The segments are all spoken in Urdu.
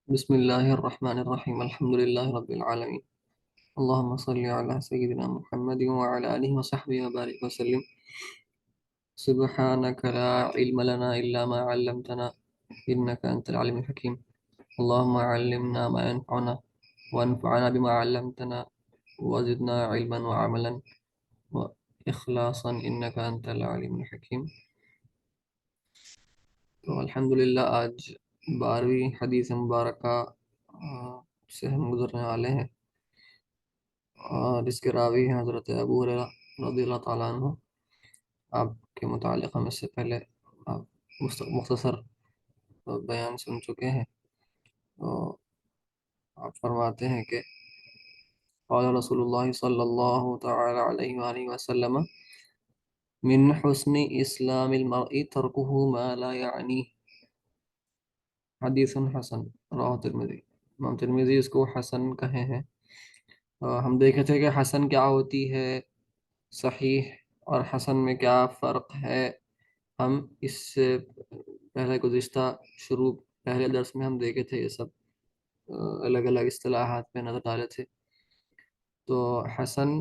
بسم الله الرحمن الرحيم الحمد لله رب العالمين اللهم صل على سيدنا محمد وعلى آله وصحبه وبارك وسلم سبحانك لا علم لنا إلا ما علمتنا إنك أنت العليم الحكيم اللهم علمنا ما ينفعنا وانفعنا بما علمتنا وزدنا علما وعملا وإخلاصا إنك أنت العليم الحكيم. تو الحمدللہ آج 12ویں حدیث مبارکہ سے ہم گزرنے والے ہیں، اور اس کے راوی ہیں حضرت ابو ہریرہ رضی اللہ تعالیٰ عنہ. آپ کے متعلق ہم اس سے پہلے مختصر بیان سن چکے ہیں. تو آپ فرماتے ہیں کہ قال رسول اللہ صلی اللہ تعالی علیہ وآلہ وسلم من حسن اسلام المرء ترکہ ما لا یعنیہ حدیث حسن رواه ترمذی. امام ترمذی اس کو حسن کہے ہیں. ہم دیکھے تھے کہ حسن کیا ہوتی ہے، صحیح اور حسن میں کیا فرق ہے. ہم اس سے پہلے گزشتہ پہلے درس میں ہم دیکھے تھے، یہ سب الگ الگ اصطلاحات پہ نظر ڈالے تھے. تو حسن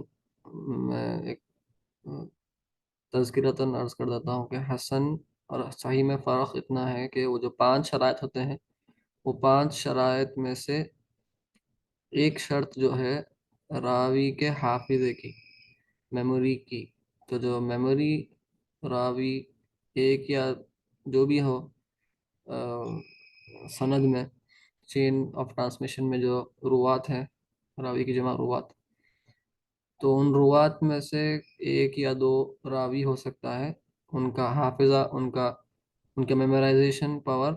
میں ایک تذکرتاً عرض کر دیتا ہوں کہ حسن اور صحیح میں فرق اتنا ہے کہ وہ جو 5 شرائط ہوتے ہیں، وہ 5 شرائط میں سے ایک شرط جو ہے راوی کے حافظے کی، میموری کی. تو جو میموری راوی ایک یا جو بھی ہو سند میں، چین آف ٹرانسمیشن میں جو روات ہیں، راوی کی جمع روات، تو ان روات میں سے ایک یا دو راوی ہو سکتا ہے ان کا حافظہ، ان کا میمورائزیشن پاور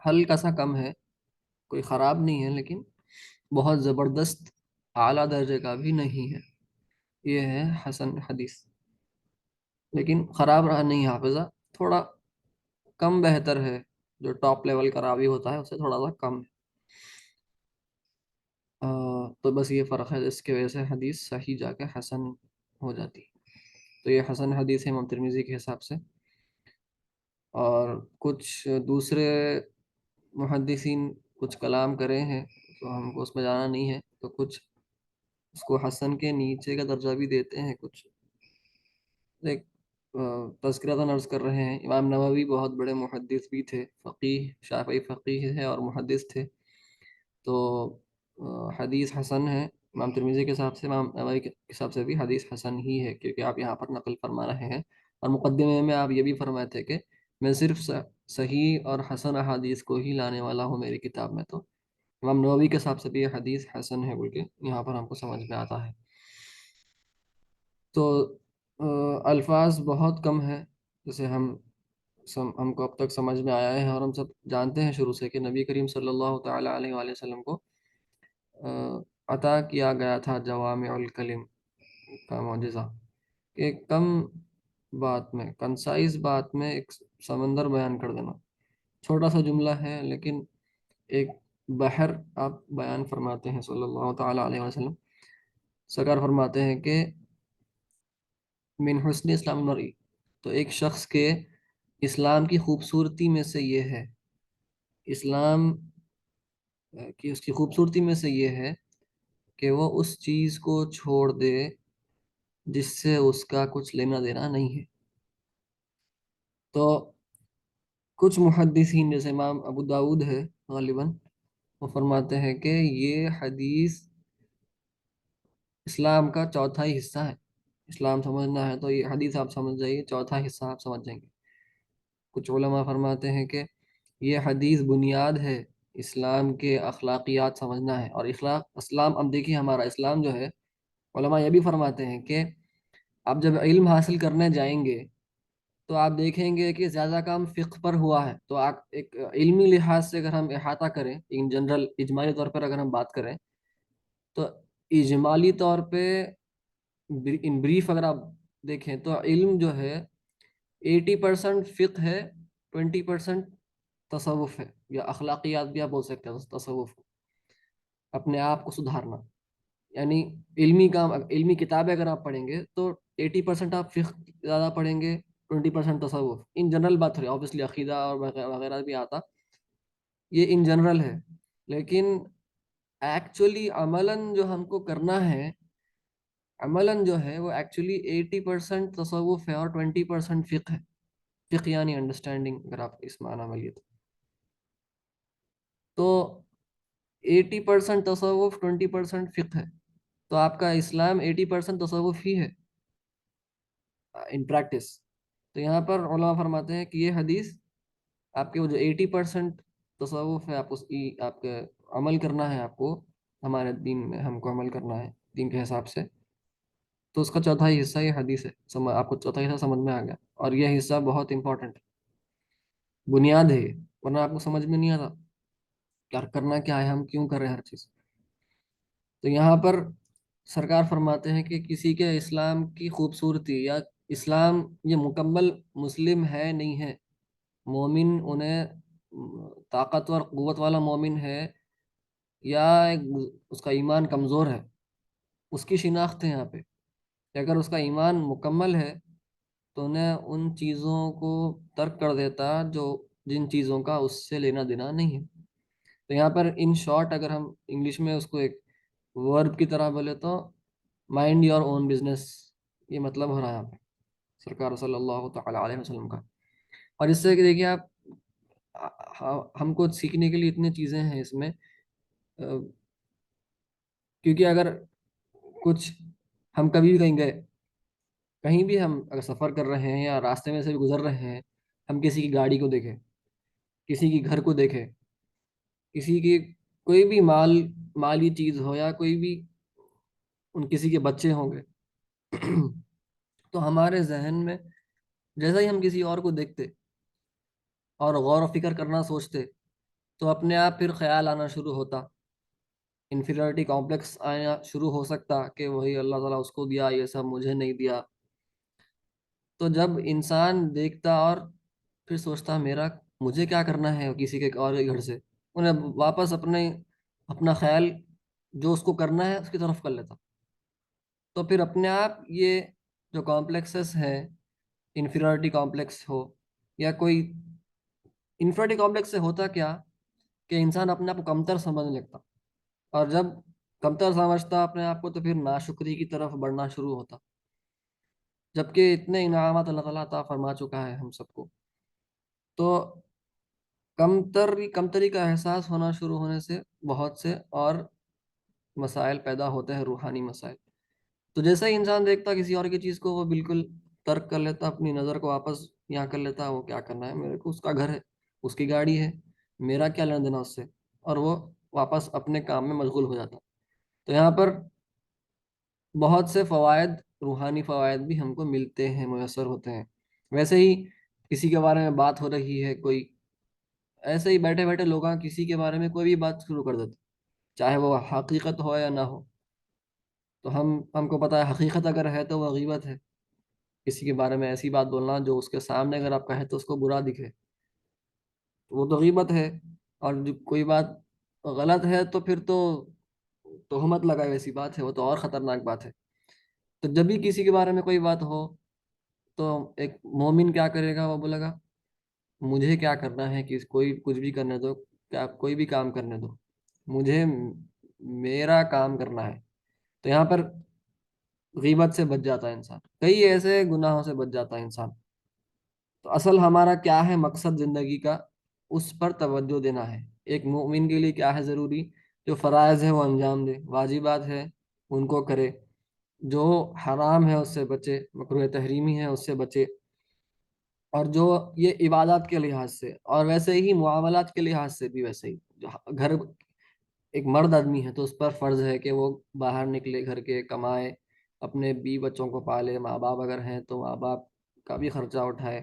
ہلکا سا کم ہے، کوئی خراب نہیں ہے لیکن بہت زبردست اعلیٰ درجے کا بھی نہیں ہے. یہ ہے حسن حدیث. لیکن خراب رہا نہیں حافظہ، تھوڑا کم بہتر ہے، جو ٹاپ لیول کا راوی ہوتا ہے اس سے تھوڑا سا کم ہے. تو بس یہ فرق ہے جس کی وجہ سے حدیث صحیح جا کے حسن ہو جاتی. تو یہ حسن حدیث ہے امام ترمذی کے حساب سے. اور کچھ دوسرے محدثین کچھ کلام کرے ہیں تو ہم کو اس میں جانا نہیں ہے، تو کچھ اس کو حسن کے نیچے کا درجہ بھی دیتے ہیں. کچھ ایک تذکرہ عرض کر رہے ہیں، امام نووی بہت بڑے محدث بھی تھے، فقیہ، شافعی فقیہ ہے اور محدث تھے. تو حدیث حسن ہے امام ترمذی کے حساب سے، امام نووی کے حساب سے بھی حدیث حسن ہی ہے، کیونکہ آپ یہاں پر نقل فرما رہے ہیں. اور مقدمے میں آپ یہ بھی فرمائے تھے کہ میں صرف صحیح اور حسن احادیث کو ہی لانے والا ہوں میری کتاب میں. تو امام نووی کے حساب سے بھی یہ حدیث حسن ہے بول کے یہاں پر ہم کو سمجھ میں آتا ہے. تو الفاظ بہت کم ہیں، جیسے ہم کو اب تک سمجھ میں آیا ہے، اور ہم سب جانتے ہیں شروع سے کہ نبی کریم صلی اللہ تعالی علیہ وآلہ وسلم کو عطا کیا گیا تھا جوامع الکلم کا معجزہ، کہ کم بات میں، کنسائز بات میں ایک سمندر بیان کر دینا. چھوٹا سا جملہ ہے لیکن ایک بحر آپ بیان فرماتے ہیں صلی اللہ تعالی علیہ وسلم. سرکار فرماتے ہیں کہ من حسن اسلام المرء، تو ایک شخص کے اسلام کی خوبصورتی میں سے یہ ہے، اسلام کی اس کی خوبصورتی میں سے یہ ہے کہ وہ اس چیز کو چھوڑ دے جس سے اس کا کچھ لینا دینا نہیں ہے. تو کچھ محدثین جیسے امام ابو داود ہے غالباً، وہ فرماتے ہیں کہ یہ حدیث اسلام کا چوتھا ہی حصہ ہے. اسلام سمجھنا ہے تو یہ حدیث آپ سمجھ جائیے، چوتھا حصہ آپ سمجھ جائیں گے. کچھ علماء فرماتے ہیں کہ یہ حدیث بنیاد ہے اسلام کے اخلاقیات سمجھنا ہے. اور اسلام، اب دیکھیے ہمارا اسلام جو ہے، علماء یہ بھی فرماتے ہیں کہ آپ جب علم حاصل کرنے جائیں گے تو آپ دیکھیں گے کہ زیادہ کام فقہ پر ہوا ہے. تو آپ ایک علمی لحاظ سے اگر ہم احاطہ کریں، ان جنرل اجمالی طور پر اگر ہم بات کریں، تو اجمالی طور پہ ان بریف اگر آپ دیکھیں تو علم جو ہے 80% فقہ ہے، 20% تصوف ہے، یا اخلاقیات بھی آپ بول سکتے ہیں تصوف کو، اپنے آپ کو سدھارنا. یعنی علمی کام، علمی کتابیں اگر آپ پڑھیں گے تو 80% آپ فقہ زیادہ پڑھیں گے، 20% تصوف. ان جنرل بات ہو رہی ہے، obviously عقیدہ اور وغیرہ بھی آتا. یہ ان جنرل ہے، لیکن ایکچولی عملاً جو ہم کو کرنا ہے، عملاً جو ہے وہ ایکچولی 80% تصوف ہے اور 20% فقہ ہے. فقہ یعنی انڈرسٹینڈنگ، اگر آپ اس معنی میں لیے تو 80% تصوف 20% فقہ ہے. تو آپ کا اسلام 80% تصوف ہی ہے ان پریکٹس. تو یہاں پر علماء فرماتے ہیں کہ یہ حدیث آپ کے وہ جو 80% تصوف ہے، آپ کے عمل کرنا ہے، آپ کو ہمارے دین میں ہم کو عمل کرنا ہے دین کے حساب سے، تو اس کا چوتھائی حصہ یہ حدیث ہے. آپ کو چوتھائی حصہ سمجھ میں آ گیا، اور یہ حصہ بہت امپورٹنٹ بنیاد ہے، ورنہ آپ کو سمجھ میں نہیں آتا کیا کرنا، کیا ہے، ہم کیوں کر رہے ہیں ہر چیز. تو یہاں پر سرکار فرماتے ہیں کہ کسی کے اسلام کی خوبصورتی یا اسلام یہ مکمل مسلم ہے نہیں ہے، مومن انہیں طاقتور قوت والا مومن ہے یا اس کا ایمان کمزور ہے، اس کی شناخت ہے یہاں پہ. کہ اگر اس کا ایمان مکمل ہے تو انہیں ان چیزوں کو ترک کر دیتا جن چیزوں کا اس سے لینا دینا نہیں ہے. تو یہاں پر ان شارٹ اگر ہم انگلش میں اس کو ایک ورب کی طرح بولے تو مائنڈ یور اون بزنس، یہ مطلب ہو رہا ہے یہاں پہ سرکار صلی اللہ تعالی علیہ وسلم کا. اور اس سے کہ دیکھیے آپ، ہم کو سیکھنے کے لیے اتنی چیزیں ہیں اس میں، کیونکہ اگر کچھ ہم کبھی بھی کہیں گئے، کہیں بھی ہم اگر سفر کر رہے ہیں یا راستے میں سے بھی گزر رہے ہیں، ہم کسی کی گاڑی کو دیکھیں، کسی کی گھر کو دیکھیں، کسی کی کوئی بھی مالی چیز ہو یا کوئی بھی کسی کے بچے ہوں گے تو ہمارے ذہن میں جیسا ہی ہم کسی اور کو دیکھتے اور غور و فکر کرنا سوچتے تو اپنے آپ پھر خیال آنا شروع ہوتا، انفیریورٹی کمپلیکس آنا شروع ہو سکتا کہ وہی اللہ تعالیٰ اس کو دیا، یہ سب مجھے نہیں دیا. تو جب انسان دیکھتا اور پھر سوچتا مجھے کیا کرنا ہے کسی کے اور کے گھر سے، انہیں واپس اپنا خیال جو اس کو کرنا ہے اس کی طرف کر لیتا. تو پھر اپنے آپ یہ جو کمپلیکسز ہیں، انفیریورٹی کمپلیکس ہو یا کوئی، انفیریورٹی کمپلیکس سے ہوتا کیا کہ انسان اپنے آپ کو کمتر سمجھنے لگتا، اور جب کمتر سمجھتا اپنے آپ کو تو پھر ناشکری کی طرف بڑھنا شروع ہوتا، جبکہ اتنے انعامات اللہ تعالیٰ عطا فرما چکا ہے ہم سب کو. تو کمتری کا احساس ہونا شروع ہونے سے بہت سے اور مسائل پیدا ہوتے ہیں، روحانی مسائل. تو جیسا ہی انسان دیکھتا کسی اور کی چیز کو، وہ بالکل ترک کر لیتا، اپنی نظر کو واپس یہاں کر لیتا، وہ کیا کرنا ہے میرے کو، اس کا گھر ہے، اس کی گاڑی ہے، میرا کیا لینا دینا اس سے، اور وہ واپس اپنے کام میں مشغول ہو جاتا. تو یہاں پر بہت سے فوائد، روحانی فوائد بھی ہم کو ملتے ہیں، میسر ہوتے ہیں. ویسے ہی کسی کے بارے میں بات ہو رہی ہے، کوئی ایسے ہی بیٹھے بیٹھے لوگ کسی کے بارے میں کوئی بھی بات شروع کر دیتے، چاہے وہ حقیقت ہو یا نہ ہو. تو ہم کو پتا ہے حقیقت اگر ہے تو وہ غیبت ہے، کسی کے بارے میں ایسی بات بولنا جو اس کے سامنے اگر آپ کہیں تو اس کو برا دکھے، تو وہ تو غیبت ہے. اور جو کوئی بات غلط ہے تو پھر تو تہمت لگائے ویسی بات ہے، وہ تو اور خطرناک بات ہے. تو جب بھی کسی کے بارے میں کوئی بات ہو تو ایک مومن کیا کرے گا، وہ بولے گا مجھے کیا کرنا ہے، کہ کوئی کچھ بھی کرنے دو، کیا کوئی بھی کام کرنے دو، مجھے میرا کام کرنا ہے. تو یہاں پر غیبت سے بچ جاتا ہے انسان، کئی ایسے گناہوں سے بچ جاتا ہے انسان. تو اصل ہمارا کیا ہے مقصد زندگی کا، اس پر توجہ دینا ہے. ایک مومن کے لیے کیا ہے ضروری، جو فرائض ہے وہ انجام دے، واجبات ہے ان کو کرے، جو حرام ہے اس سے بچے، مکروہ تحریمی ہے اس سے بچے. اور جو یہ عبادات کے لحاظ سے اور ویسے ہی معاملات کے لحاظ سے بھی ویسے ہی، گھر ایک مرد آدمی ہے تو اس پر فرض ہے کہ وہ باہر نکلے، گھر کے کمائے، اپنے بچوں کو پالے، ماں باپ اگر ہیں تو ماں باپ کا بھی خرچہ اٹھائے.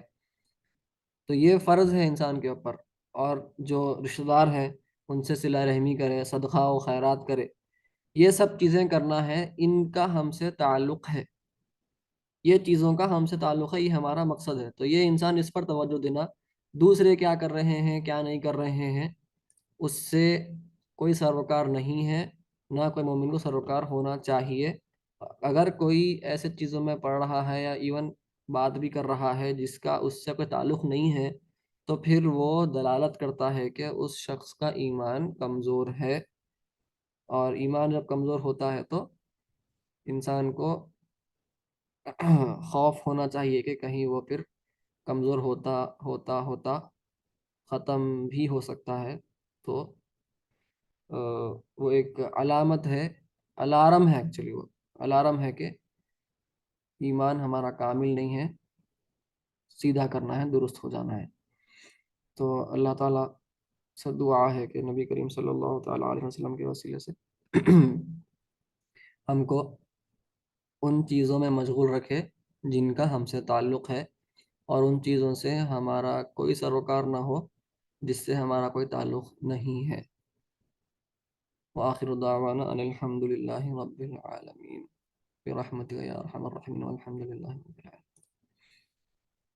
تو یہ فرض ہے انسان کے اوپر. اور جو رشتہ دار ہیں ان سے صلہ رحمی کرے، صدقہ و خیرات کرے، یہ سب چیزیں کرنا ہے، ان کا ہم سے تعلق ہے، یہ چیزوں کا ہم سے تعلق ہے، یہ ہمارا مقصد ہے. تو یہ انسان اس پر توجہ دینا، دوسرے کیا کر رہے ہیں کیا نہیں کر رہے ہیں اس سے کوئی سروکار نہیں ہے، نہ کوئی مومن کو سروکار ہونا چاہیے. اگر کوئی ایسے چیزوں میں پڑھ رہا ہے یا ایون بات بھی کر رہا ہے جس کا اس سے کوئی تعلق نہیں ہے، تو پھر وہ دلالت کرتا ہے کہ اس شخص کا ایمان کمزور ہے، اور ایمان جب کمزور ہوتا ہے تو انسان کو خوف ہونا چاہیے کہ کہیں وہ پھر کمزور ہوتا ہوتا ہوتا ختم بھی ہو سکتا ہے۔ تو وہ ایک علامت ہے، الارم ہے، ایکچولی وہ الارم ہے کہ ایمان ہمارا کامل نہیں ہے، سیدھا کرنا ہے، درست ہو جانا ہے۔ تو اللہ تعالیٰ سے دعا ہے کہ نبی کریم صلی اللہ تعالیٰ علیہ وسلم کے وسیلے سے ہم کو ان چیزوں میں مشغول رکھے جن کا ہم سے تعلق ہے، اور ان چیزوں سے ہمارا کوئی سروکار نہ ہو جس سے ہمارا کوئی تعلق نہیں ہے۔ وآخر دعوانا ان الحمد للہ رب العالمین برحمتک یا ارحم الراحمین والحمد للہ رب العالمین۔